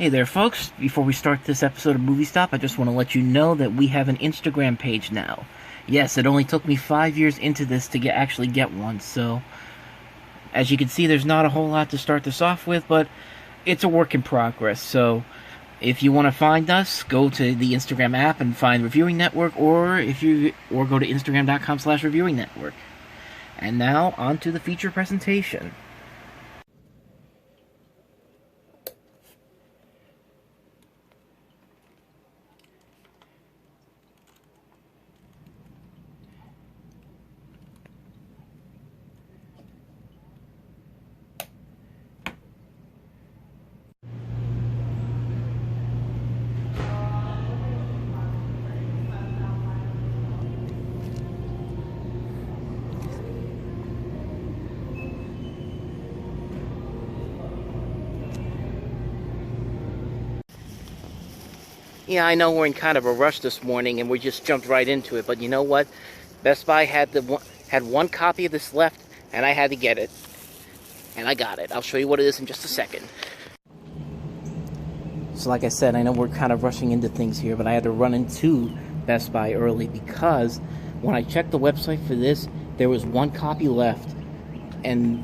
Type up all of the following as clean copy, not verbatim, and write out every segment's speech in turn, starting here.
Hey there, folks. Before we start this episode of Movie Stop, I just want to let you know that we have an Instagram page now. Yes, it only took me 5 years into this to actually get one, so as you can see, there's not a whole lot to start this off with, but it's a work in progress. So if you want to find us, go to the Instagram app and find Reviewing Network, or go to Instagram.com/Reviewing Network. And now, on to the feature presentation. Yeah, I know we're in kind of a rush this morning and we just jumped right into it, but you know what? Best Buy had one copy of this left, and I had to get it. And I got it. I'll show you what it is in just a second. So like I said, I know we're kind of rushing into things here, but I had to run into Best Buy early because when I checked the website for this, there was one copy left, and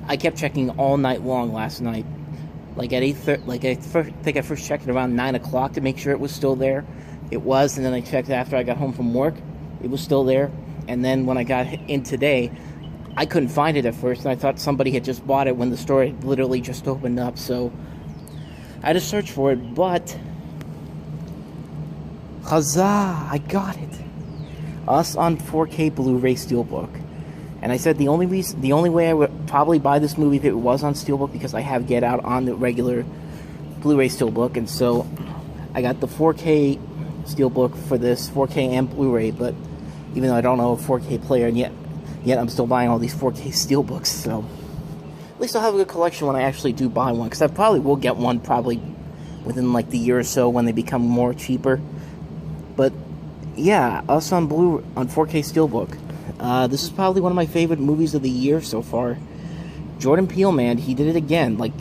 I kept checking all night long last night. Like at 8:30, I think I first checked it around 9 o'clock to make sure it was still there. It was, and then I checked after I got home from work. It was still there. And then when I got in today, I couldn't find it at first, and I thought somebody had just bought it when the store had literally just opened up. So I had to search for it, but huzzah! I got it. Us on 4K Blu-Ray Steelbook. And I said the only way I would probably buy this movie if it was on Steelbook, because I have Get Out on the regular Blu-ray Steelbook, and so I got the 4K Steelbook for this, 4K and Blu-ray, but even though I don't know a 4K player, and yet I'm still buying all these 4K Steelbooks, so at least I'll have a good collection when I actually do buy one, because I probably will get one probably within like the year or so when they become more cheaper. But yeah, us on 4K Steelbook. This is probably one of my favorite movies of the year so far. Jordan Peele, man, he did it again. Like,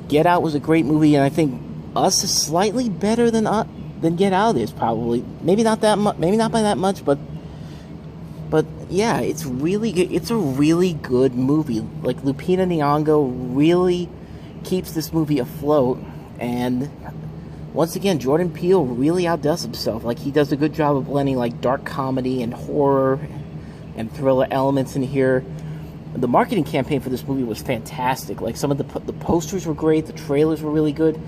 Get Out was a great movie, and I think Us is slightly better than Get Out is, probably. Maybe not that much. Maybe not by that much, but yeah, it's really good. It's a really good movie. Like, Lupita Nyong'o really keeps this movie afloat, and once again, Jordan Peele really outdoes himself. Like, he does a good job of blending like dark comedy and horror and thriller elements in here. The marketing campaign for this movie was fantastic. Like, some of the posters were great, the trailers were really good.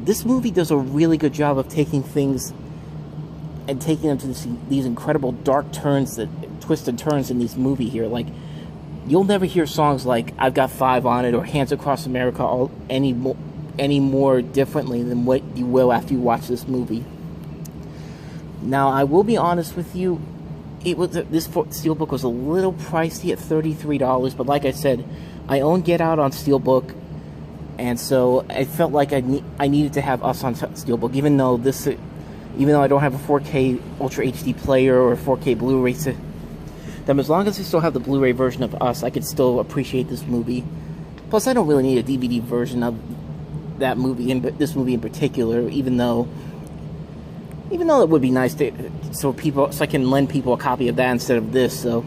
This movie does a really good job of taking things and taking them to these incredible dark turns, twists and turns in this movie here. Like, you'll never hear songs like I've Got Five on It or Hands Across America any more differently than what you will after you watch this movie. Now, I will be honest with you, this Steelbook was a little pricey at $33, but like I said, I own Get Out on Steelbook, and so I felt like I needed to have Us on Steelbook, even though I don't have a 4K Ultra HD player or a 4K Blu-ray system. As long as I still have the Blu-ray version of Us, I could still appreciate this movie. Plus, I don't really need a DVD version of that movie, this movie in particular, even though it would be nice so I can lend people a copy of that instead of this. So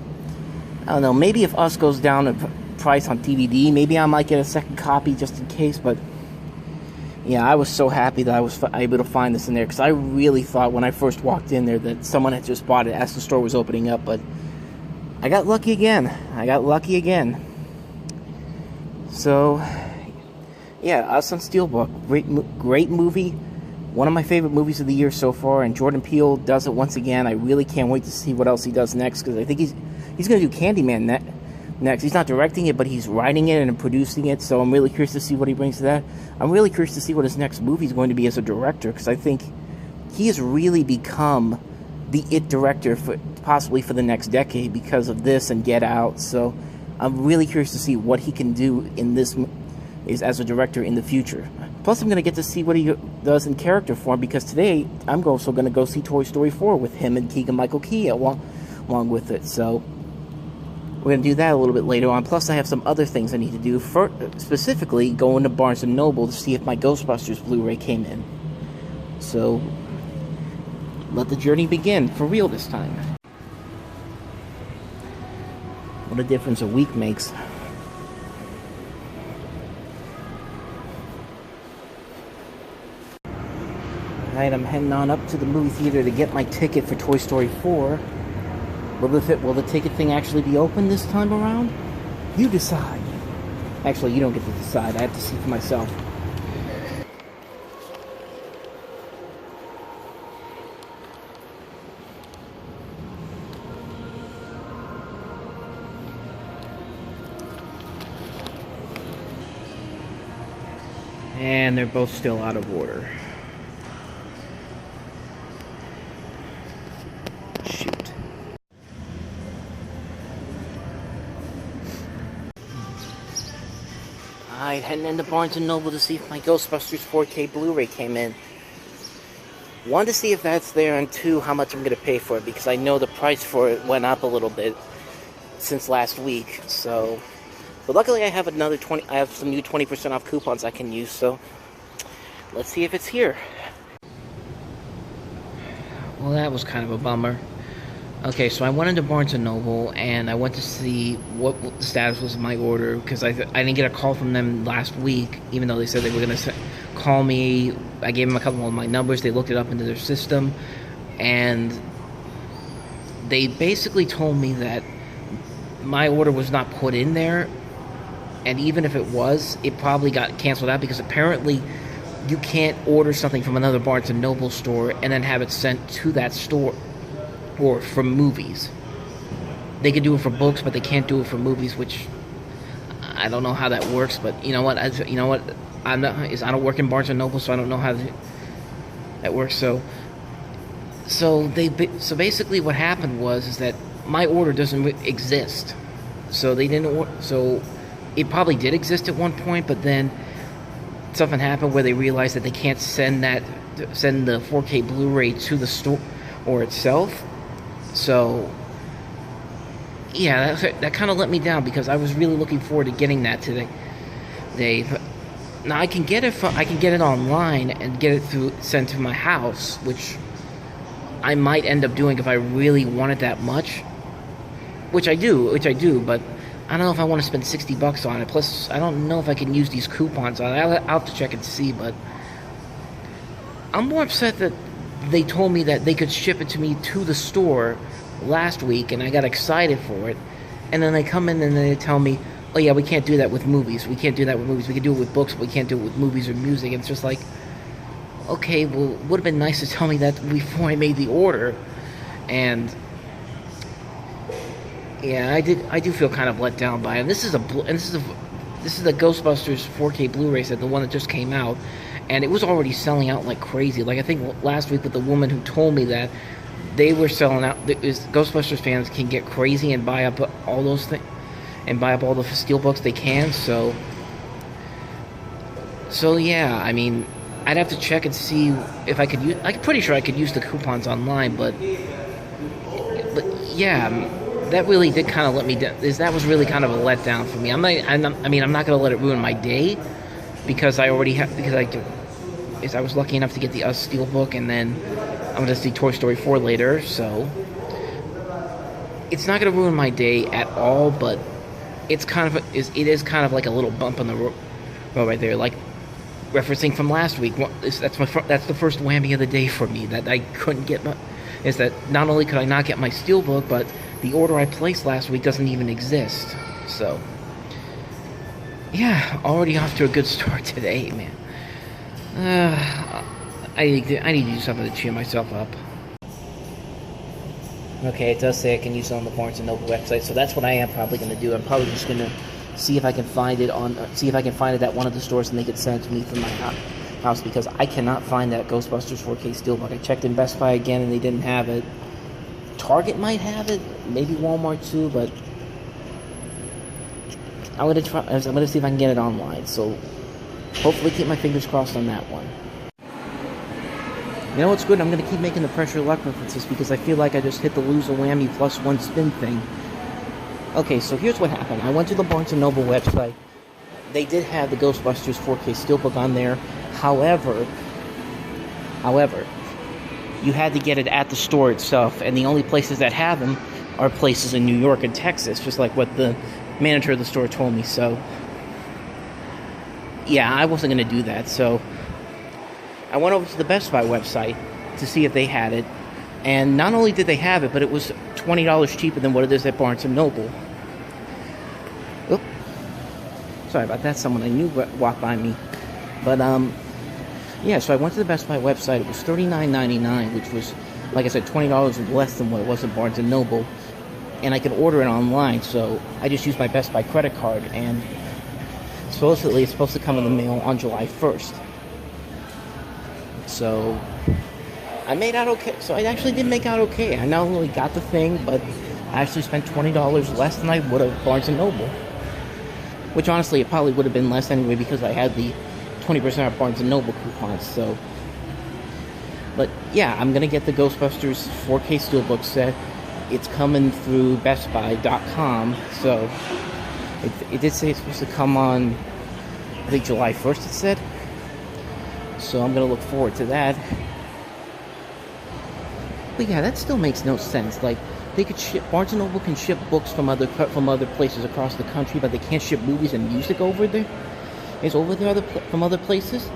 I don't know, maybe if Us goes down in price on DVD, maybe I might get a second copy just in case. But yeah, I was so happy that I was able to find this in there, because I really thought when I first walked in there that someone had just bought it as the store was opening up. But I got lucky again. So yeah, Us on Steelbook, great movie. One of my favorite movies of the year so far, and Jordan Peele does it once again. I really can't wait to see what else he does next, because I think he's going to do Candyman next. He's not directing it, but he's writing it and producing it, so I'm really curious to see what he brings to that. I'm really curious to see what his next movie is going to be as a director, because I think he has really become the it director possibly for the next decade because of this and Get Out. So I'm really curious to see what he can do in this as a director in the future. Plus, I'm going to get to see what he does in character form, because today I'm also going to go see Toy Story 4 with him and Keegan-Michael Key along with it. So We're going to do that a little bit later on. Plus, I have some other things I need to do. Specifically, go into Barnes & Noble to see if my Ghostbusters Blu-ray came in. So, let the journey begin, for real this time. What a difference a week makes. Alright, I'm heading on up to the movie theater to get my ticket for Toy Story 4. Will the ticket thing actually be open this time around? You decide. Actually, you don't get to decide. I have to see for myself. And they're both still out of order. Shoot. Alright, heading into Barnes & Noble to see if my Ghostbusters 4K Blu-ray came in. One, to see if that's there, and two, how much I'm going to pay for it, because I know the price for it went up a little bit since last week, so... But luckily I have I have some new 20% off coupons I can use, so let's see if it's here. Well, that was kind of a bummer. Okay, so I went into Barnes & Noble, and I went to see what the status was of my order, because I didn't get a call from them last week, even though they said they were going to call me. I gave them a couple of my numbers, they looked it up into their system, and they basically told me that my order was not put in there, and even if it was, it probably got canceled out, because apparently you can't order something from another Barnes & Noble store and then have it sent to that store. Or for movies. They can do it for books, but they can't do it for movies, which I don't know how that works. But you know what? I don't work in Barnes & Noble, so I don't know how that works. So basically, what happened was that my order doesn't exist. So they didn't. So it probably did exist at one point, but then something happened where they realized that they can't send the 4K Blu-ray to the store or itself. So, yeah, that kind of let me down, because I was really looking forward to getting that today. Now I can get it online and get it sent to my house, which I might end up doing if I really want it that much. Which I do, but I don't know if I want to spend $60 on it. Plus, I don't know if I can use these coupons on it. I'll have to check and see, but I'm more upset that they told me that they could ship it to me to the store last week, and I got excited for it. And then they come in and they tell me, oh yeah, we can't do that with movies. We can't do that with movies. We can do it with books, but we can't do it with movies or music. And it's just like, okay, well, it would have been nice to tell me that before I made the order. And yeah, I do feel kind of let down by it. And this is the Ghostbusters 4K Blu-ray set, the one that just came out. And it was already selling out like crazy. Like, I think last week with the woman who told me that they were selling out. Ghostbusters fans can get crazy and buy up all those things, and buy up all the steelbooks they can. So yeah, I mean, I'd have to check and see if I could use. I'm pretty sure I could use the coupons online, but yeah, that really did kind of let me down. That was really kind of a letdown for me. I'm not going to let it ruin my day, because I already have, I was lucky enough to get the Us Steelbook, and then I'm going to see Toy Story 4 later, so it's not going to ruin my day at all, but it is kind of like a little bump on the road right there, like referencing from last week. That's the first whammy of the day for me, that I couldn't get is that not only could I not get my Steelbook, but the order I placed last week doesn't even exist. So yeah, already off to a good start today, man. I need to do something to cheer myself up. Okay, it does say I can use it on the Barnes & Noble website, so that's what I am probably going to do. I'm probably just going to see if I can find it at one of the stores, and they could send it to me from my house, because I cannot find that Ghostbusters 4K Steelbook. I checked in Best Buy again, and they didn't have it. Target might have it, maybe Walmart too, but I'm gonna see if I can get it online. So hopefully, keep my fingers crossed on that one. You know what's good? I'm gonna keep making the pressure luck references, because I feel like I just hit the lose a whammy plus one spin thing Okay, so here's what happened. I went to the Barnes & Noble website. They did have the Ghostbusters 4K Steelbook on there. However, you had to get it at the store itself, and the only places that have them are places in New York and Texas, just like what the manager of the store told me. So, yeah, I wasn't going to do that. So, I went over to the Best Buy website to see if they had it. And not only did they have it, but it was $20 cheaper than what it is at Barnes & Noble. Oop. Sorry about that. Someone I knew walked by me. But, yeah, so I went to the Best Buy website. It was $39.99, which was, like I said, $20 less than what it was at Barnes & Noble. And I could order it online, so I just used my Best Buy credit card. And supposedly it's supposed to come in the mail on July 1st. So I made out okay. So I actually did make out okay. I not only got the thing, but I actually spent $20 less than I would have at Barnes & Noble. Which honestly, it probably would have been less anyway because I had the 20% off Barnes & Noble coupons. So, but yeah, I'm going to get the Ghostbusters 4K Steelbook set. It's coming through BestBuy.com. So it did say it's supposed to come on, I think July 1st it said. So I'm going to look forward to that. But yeah, that still makes no sense. Like, they could ship, Barnes & Noble can ship books from other places across the country, but they can't ship movies and music over there? It's over there from other places?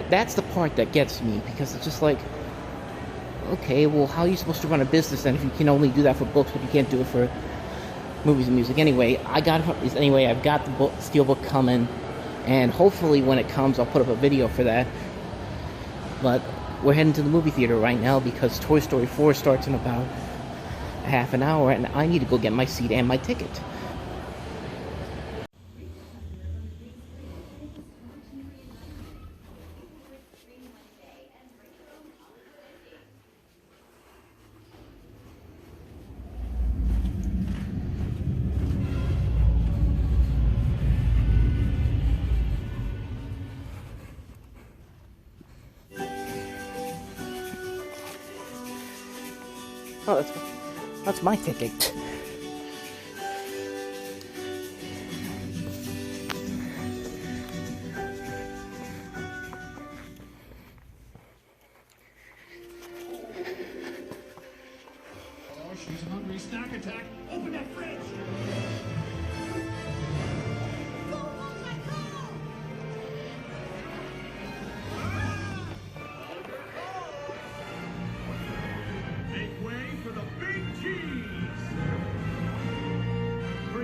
That's the part that gets me, because it's just like, okay, well, how are you supposed to run a business then if you can only do that for books, but you can't do it for movies and music? Anyway, I've got the Steelbook coming, and hopefully when it comes, I'll put up a video for that. But we're heading to the movie theater right now because Toy Story 4 starts in about a half an hour, and I need to go get my seat and my ticket. Oh, that's my ticket. Oh, she's hungry. Snack attack. Open that fridge.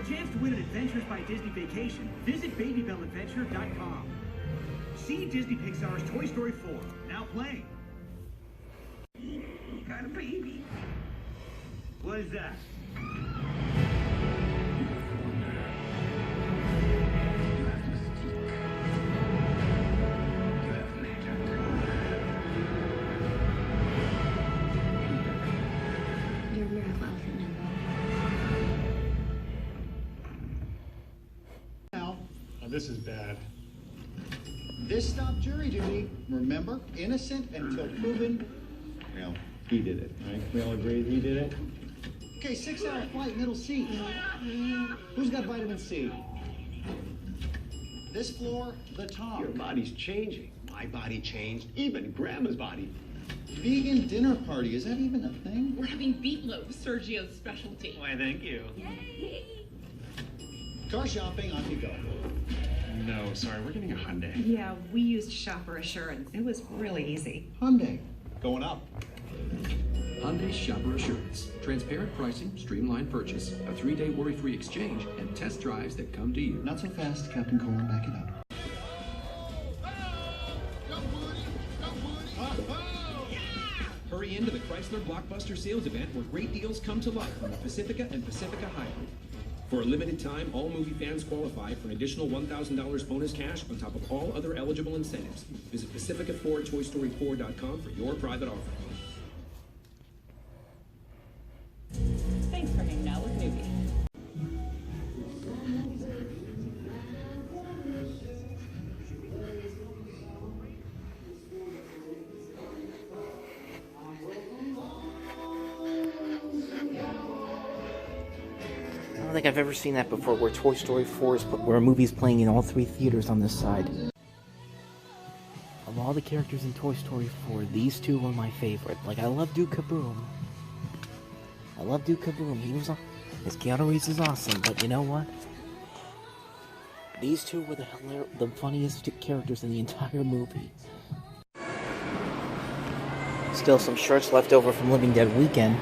Chance to win an Adventures by Disney vacation, visit BabybellAdventure.com. See Disney Pixar's Toy Story 4, now playing. You got a baby. What is that? You're a miracle outfit. This is bad. This stopped jury duty. Remember? Innocent until proven. Well, he did it, right? We all agree he did it? Okay, 6-hour flight, middle seat. Who's got vitamin C? This floor, the top. Your body's changing. My body changed. Even Grandma's body. Vegan dinner party, is that even a thing? We're having beetloaf, Sergio's specialty. Why, thank you. Car shopping, on you go. No, sorry, we're getting a Hyundai. Yeah, we used Shopper Assurance. It was really easy. Hyundai, going up. Hyundai Shopper Assurance. Transparent pricing, streamlined purchase, a 3-day worry-free exchange, and test drives that come to you. Not so fast, Captain Coleman, back it up. Hurry into the Chrysler Blockbuster Sales Event where great deals come to life on the Pacifica and Pacifica Hybrid. For a limited time, all movie fans qualify for an additional $1,000 bonus cash on top of all other eligible incentives. Visit PacificaFordToyStory4.com for your private offer. Thanks for hanging out with Newbie. think I've ever seen that before, where Toy Story 4 where a movie's playing in all 3 theaters on this side. Of all the characters in Toy Story 4, these 2 were my favorite. Like, I love Duke Kaboom. His Keanu Reeves is awesome, but you know what? These 2 were the funniest characters in the entire movie. Still some shirts left over from Living Dead Weekend.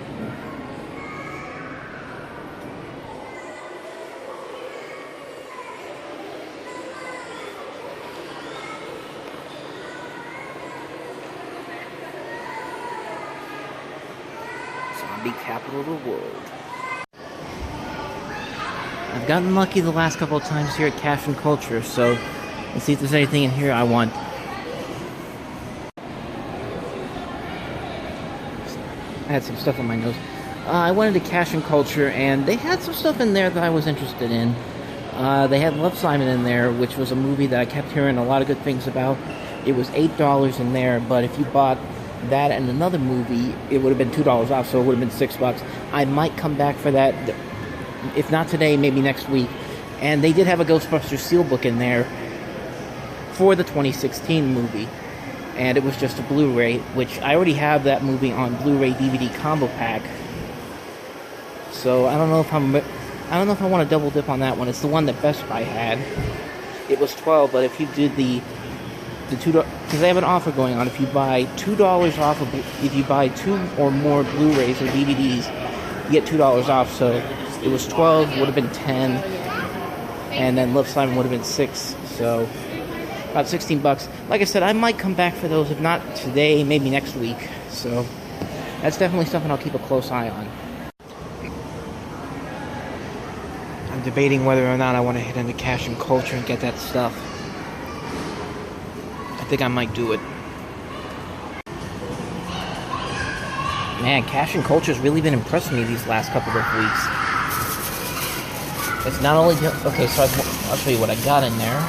Zombie capital of the world. I've gotten lucky the last couple of times here at Cash and Culture, so let's see if there's anything in here I want. I had some stuff on my nose. I went into Cash and Culture, and they had some stuff in there that I was interested in. They had Love, Simon in there, which was a movie that I kept hearing a lot of good things about. It was $8 in there, but if you bought that and another movie, it would have been $2 off, so it would have been $6. I might come back for that. If not today, maybe next week. And they did have a Ghostbusters Steelbook in there for the 2016 movie. And it was just a Blu-ray, which I already have that movie on Blu-ray DVD combo pack. So I don't know if I want to double dip on that one. It's the one that Best Buy had. It was $12, but if you did the $2, because they have an offer going on. If you buy $2 off if you buy 2 or more Blu-rays or DVDs, you get $2 off. So it was $12, would have been $10, and then Love, Simon would have been $6. So about $16. Like I said, I might come back for those. If not today, maybe next week. So that's definitely something I'll keep a close eye on. I'm debating whether or not I want to hit into Cash and Culture and get that stuff. I think I might do it. Man, Cash and Culture's really been impressing me these last couple of weeks. It's not only... Okay, so I'll show you what I got in there.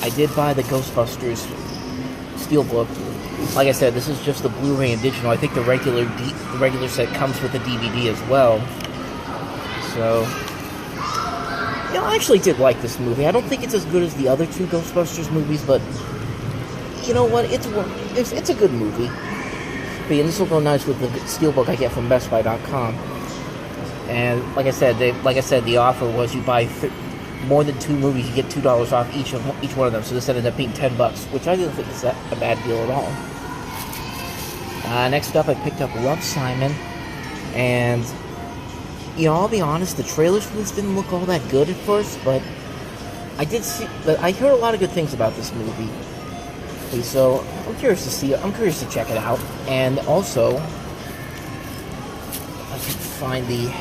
I did buy the Ghostbusters Steelbook. Like I said, this is just the Blu-ray and digital. I think the regular set comes with the DVD as well. So, you know, I actually did like this movie. I don't think it's as good as the other 2 Ghostbusters movies, but you know what? It's a good movie. But yeah, this will go nice with the Steelbook I get from BestBuy.com. And like I said, the offer was you buy more than 2 movies, you get $2 off each one of them. So this ended up being $10, which I didn't think is a bad deal at all. Next up, I picked up Love, Simon, and you know, I'll be honest, the trailers for this didn't look all that good at first, but I heard a lot of good things about this movie. Okay, so I'm curious to check it out, and also I can find the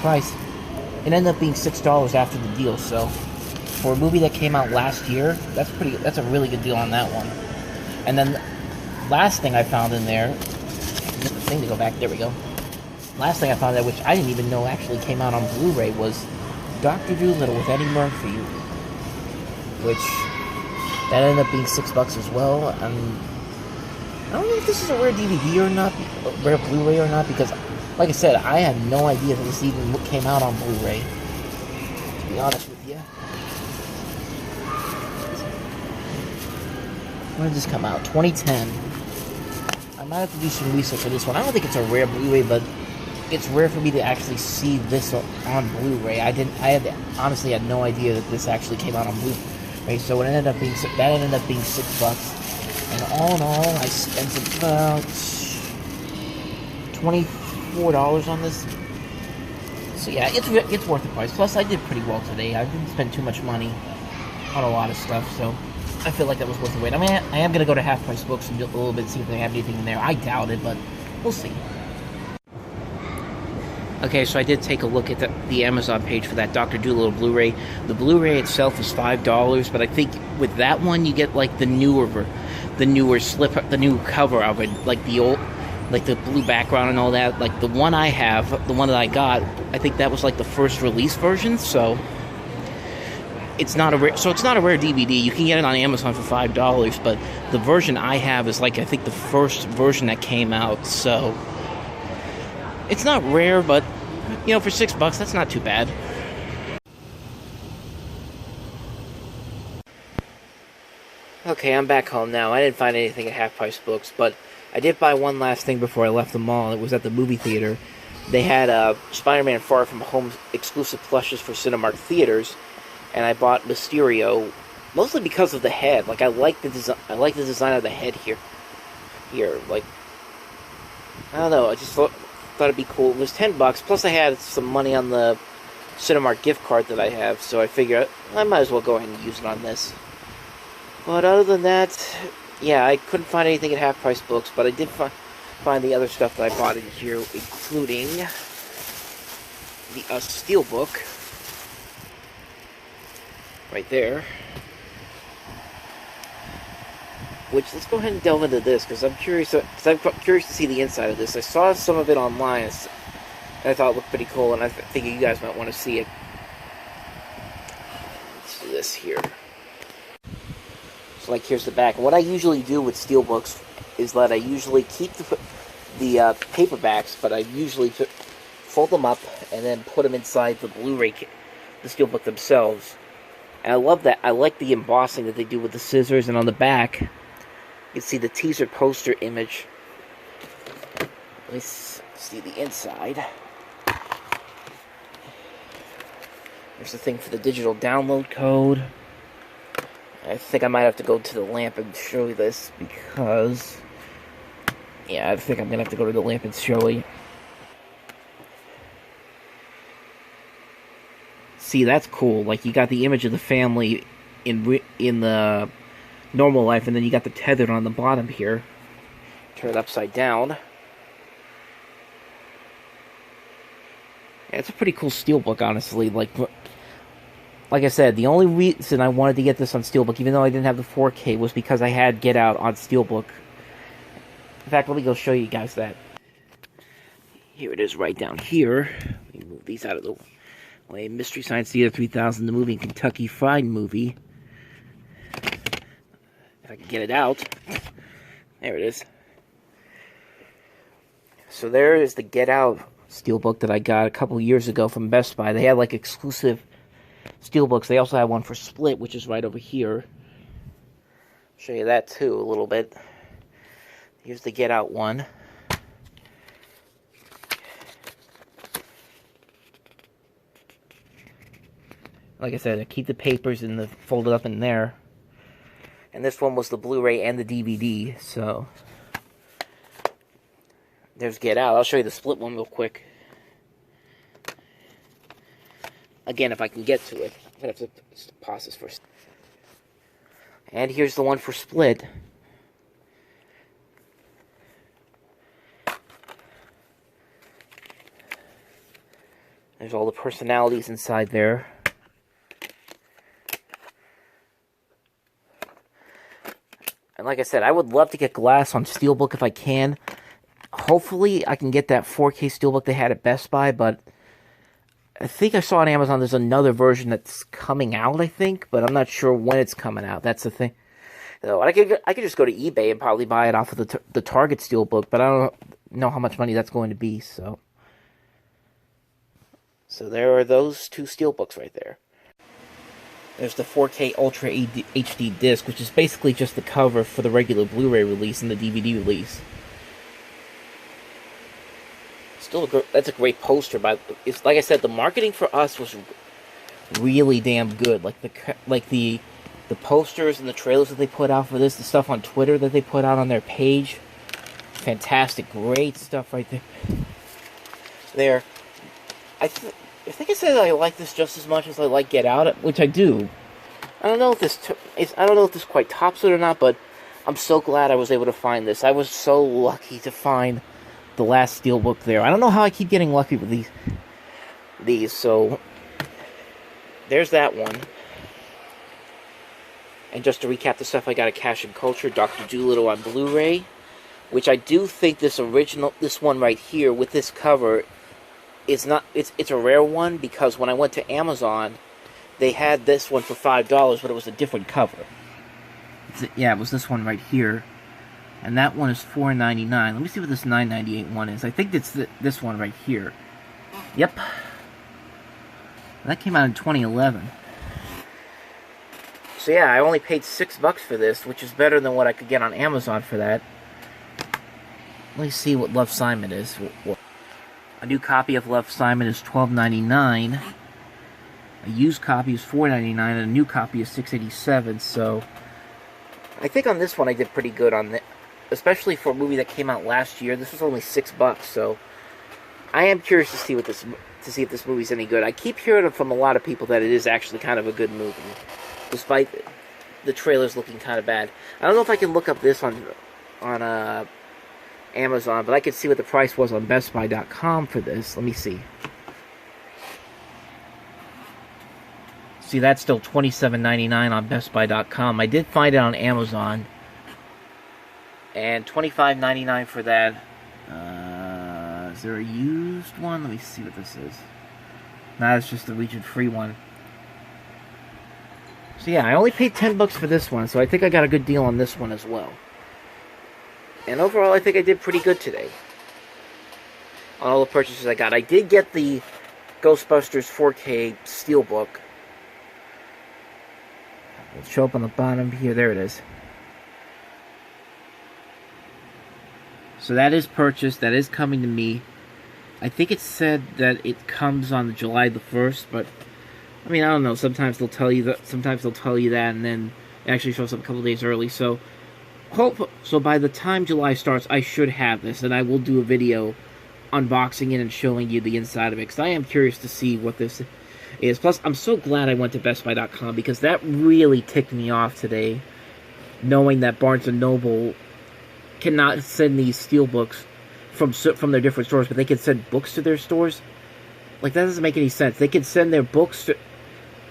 price. It ended up being $6 after the deal, so for a movie that came out last year, that's a really good deal on that one. And then last thing I found in there, just the thing to go back, there we go. Last thing I found there, which I didn't even know actually came out on Blu-ray, was Dr. Dolittle with Eddie Murphy, which that ended up being $6 as well. I don't know if this is a rare DVD or not, rare Blu-ray or not, because like I said, I had no idea that this even came out on Blu-ray, to be honest with you. When did this come out? 2010. I might have to do some research for this one. I don't think it's a rare Blu-ray, but it's rare for me to actually see this on Blu-ray. Honestly had no idea that this actually came out on Blu-ray. So it ended up being $6. And all in all, I spent about $24 on this. So yeah, it's worth the price. Plus, I did pretty well today. I didn't spend too much money on a lot of stuff, so I feel like that was worth the wait. I mean, I am going to go to Half Price Books and do a little bit, see if they have anything in there. I doubt it, but we'll see. Okay, so I did take a look at the Amazon page for that Dr. Dolittle Blu-ray. The Blu-ray itself is $5, but I think with that one you get like the new cover of it, like the old, like the blue background and all that. Like the one I have, the one that I got, I think that was like the first release version. So it's not a rare DVD. You can get it on Amazon for $5, but the version I have is like I think the first version that came out. So it's not rare, but you know, for $6, that's not too bad. Okay, I'm back home now. I didn't find anything at Half Price Books, but I did buy one last thing before I left the mall. It was at the movie theater. They had Spider-Man Far From Home exclusive plushes for Cinemark theaters, and I bought Mysterio mostly because of the head. Like, I like the design. I like the design of the head here. Like, I don't know. I just thought it'd be cool. It was $10. Plus, I had some money on the Cinemark gift card that I have, so I figured I might as well go ahead and use it on this. But other than that, yeah, I couldn't find anything at Half Price Books, but I did find the other stuff that I bought in here, including the Steelbook right there. Which, let's go ahead and delve into this, because I'm curious to see the inside of this. I saw some of it online, and I thought it looked pretty cool, and I think you guys might want to see it. Let's do this here. So, like, here's the back. And what I usually do with Steelbooks is that I usually keep the paperbacks, but I usually fold them up and then put them inside the Blu-ray, the Steelbook themselves. And I love that. I like the embossing that they do with the scissors, and on the back, you can see the teaser poster image. Let me see the inside. There's the thing for the digital download code. I think I might have to go to the lamp and show you this, because... yeah, I think I'm going to have to go to the lamp and show you. See, that's cool. Like, you got the image of the family in the normal life, and then you got the tethered on the bottom here. Turn it upside down. Yeah, it's a pretty cool Steelbook, honestly. Like I said, the only reason I wanted to get this on Steelbook, even though I didn't have the 4K, was because I had Get Out on Steelbook. In fact, let me go show you guys that. Here it is right down here. Let me move these out of the way. Mystery Science Theater 3000, the movie, Kentucky Fried Movie. If I can get it out. There it is. So there is the Get Out Steelbook that I got a couple years ago from Best Buy. They had, like, exclusive Steelbooks. They also have one for Split, which is right over here. I'll show you that too a little bit. Here's the Get Out one. Like I said, I keep the papers in the folded up in there. And this one was the Blu-ray and the DVD, so there's Get Out. I'll show you the Split one real quick. Again, if I can get to it. I'm going to have to pause this first. And here's the one for Split. There's all the personalities inside there. And like I said, I would love to get glass on Steelbook if I can. Hopefully, I can get that 4K Steelbook they had at Best Buy, but I think I saw on Amazon there's another version that's coming out, I think, but I'm not sure when it's coming out. That's the thing. So I could just go to eBay and probably buy it off of the Target Steelbook, but I don't know how much money that's going to be, so there are those two Steelbooks right there. There's the 4K Ultra HD disc, which is basically just the cover for the regular Blu-ray release and the DVD release. Still, that's a great poster, but it's like I said, the marketing for us was really damn good. Like the posters and the trailers that they put out for this, the stuff on Twitter that they put out on their page, fantastic, great stuff right there. I think I said I like this just as much as I like Get Out, which I do. I don't know if this quite tops it or not, but I'm so glad I was able to find this. I was so lucky to find the last Steelbook there. I don't know how I keep getting lucky with these. So there's that one. And just to recap the stuff I got at Cash and Culture, Dr. Dolittle on Blu-ray, which I do think this one right here with this cover is not. It's a rare one, because when I went to Amazon, they had this one for $5, but it was a different cover. Yeah, it was this one right here. And that one is $4.99. Let me see what this $9.98 one is. I think it's this one right here. Yep. That came out in 2011. So yeah, I only paid $6 for this, which is better than what I could get on Amazon for that. Let me see what Love, Simon is. A new copy of Love, Simon is $12.99. A used copy is $4.99, and a new copy is $6.87. So I think on this one I did pretty good on it, especially for a movie that came out last year. This was only $6, so I am curious to see what this if this movie's any good. I keep hearing from a lot of people that it is actually kind of a good movie, despite the trailers looking kind of bad. I don't know if I can look up this on Amazon, but I could see what the price was on BestBuy.com for this. Let me see. See, that's still $27.99 on BestBuy.com. I did find it on Amazon, and $25.99 for that. Is there a used one? Let me see what this is. Nah, it's just the region-free one. So yeah, I only paid $10 for this one, so I think I got a good deal on this one as well. And overall, I think I did pretty good today on all the purchases I got. I did get the Ghostbusters 4K Steelbook. It'll show up on the bottom here. There it is. So that is purchased. That is coming to me. I think it said that it comes on July the 1st, but I mean, I don't know. Sometimes they'll tell you that. Sometimes they'll tell you that, and then it actually shows up a couple days early. So by the time July starts, I should have this, and I will do a video unboxing it and showing you the inside of it, because I am curious to see what this is. Plus, I'm so glad I went to BestBuy.com, because that really ticked me off today, knowing that Barnes & Noble cannot send these steelbooks from their different stores, but they can send books to their stores. Like, that doesn't make any sense. They can send their books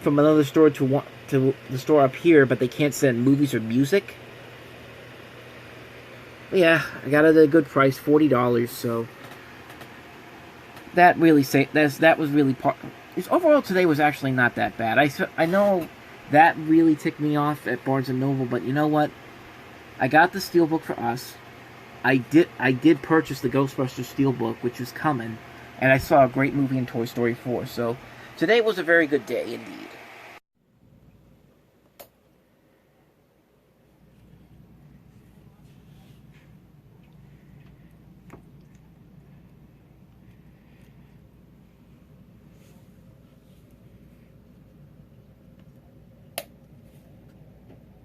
from another store to the store up here, but they can't send movies or music. Yeah, I got it at a good price, $40. So that really that was really part. Overall, today was actually not that bad. I know that really ticked me off at Barnes & Noble, but you know what? I got the Steelbook for us. I did purchase the Ghostbusters Steelbook, which was coming, and I saw a great movie in Toy Story 4. So today was a very good day indeed.